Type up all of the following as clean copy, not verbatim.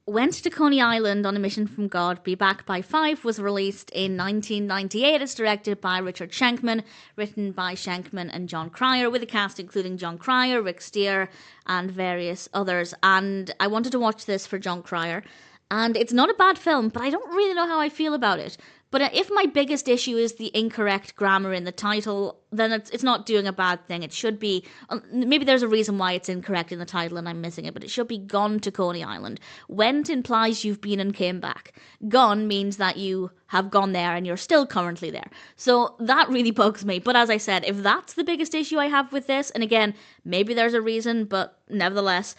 Went to Coney Island on a mission from God, Be Back by 5 was released in 1998. It's directed by Richard Schenkman, written by Schenkman and Jon Cryer, with a cast including Jon Cryer, Rick Stear, and various others. And I wanted to watch this for Jon Cryer. And it's not a bad film, but I don't really know how I feel about it. But if my biggest issue is the incorrect grammar in the title, then it's not doing a bad thing. It should be, maybe there's a reason why it's incorrect in the title and I'm missing it, but it should be Gone to Coney Island. Went implies you've been and came back. Gone means that you have gone there and you're still currently there. So that really bugs me. But as I said, if that's the biggest issue I have with this, and again, maybe there's a reason, but nevertheless...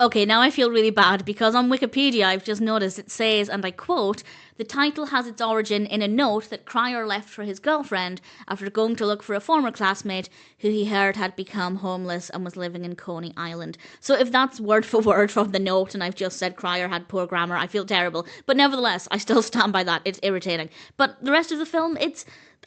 Okay, now I feel really bad because on Wikipedia I've just noticed it says, and I quote, the title has its origin in a note that Cryer left for his girlfriend after going to look for a former classmate who he heard had become homeless and was living in Coney Island. So if that's word for word from the note and I've just said Cryer had poor grammar, I feel terrible. But nevertheless, I still stand by that. It's irritating. But the rest of the film,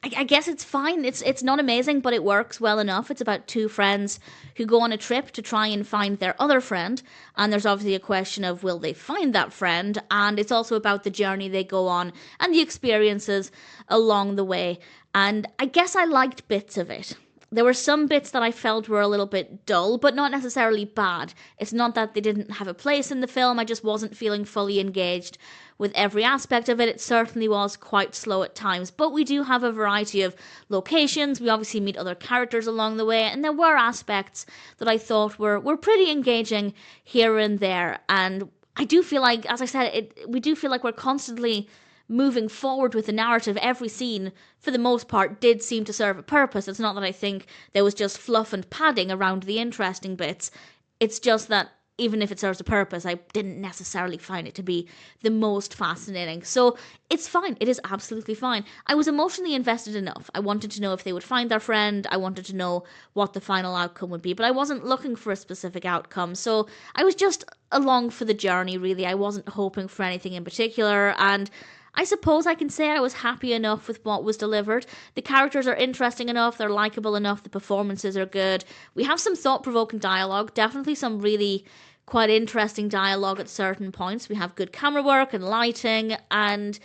I guess it's fine. It's not amazing, but it works well enough. It's about two friends who go on a trip to try and find their other friend. And there's obviously a question of, will they find that friend? And it's also about the journey they go on and the experiences along the way. And I guess I liked bits of it. There were some bits that I felt were a little bit dull, but not necessarily bad. It's not that they didn't have a place in the film, I just wasn't feeling fully engaged with every aspect of it. It certainly was quite slow at times, but we do have a variety of locations. We obviously meet other characters along the way, and there were aspects that I thought were pretty engaging here and there. And I do feel like, as I said, we do feel like we're constantly moving forward with the narrative. Every scene, for the most part, did seem to serve a purpose. It's not that I think there was just fluff and padding around the interesting bits. It's just that even if it serves a purpose, I didn't necessarily find it to be the most fascinating. So it's fine. It is absolutely fine. I was emotionally invested enough. I wanted to know if they would find their friend. I wanted to know what the final outcome would be, but I wasn't looking for a specific outcome. So I was just along for the journey, really. I wasn't hoping for anything in particular, and I suppose I can say I was happy enough with what was delivered. The characters are interesting enough, they're likeable enough, the performances are good. We have some thought-provoking dialogue, definitely some really quite interesting dialogue at certain points. We have good camera work and lighting, and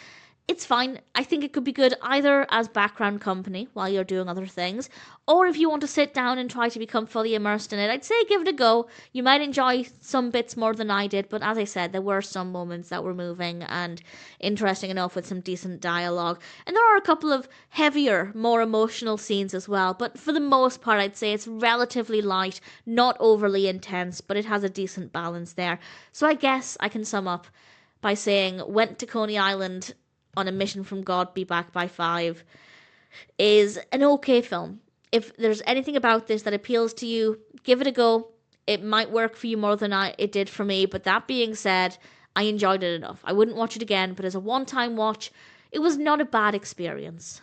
it's fine. I think it could be good either as background company while you're doing other things, or if you want to sit down and try to become fully immersed in it, I'd say give it a go. You might enjoy some bits more than I did, but as I said, there were some moments that were moving and interesting enough with some decent dialogue. And there are a couple of heavier, more emotional scenes as well, but for the most part, I'd say it's relatively light, not overly intense, but it has a decent balance there. So I guess I can sum up by saying, went to Coney Island on a mission from God, Be Back by 5, is an okay film. If there's anything about this that appeals to you, give it a go. It might work for you more than it did for me, but that being said, I enjoyed it enough. I wouldn't watch it again, but as a one-time watch, it was not a bad experience.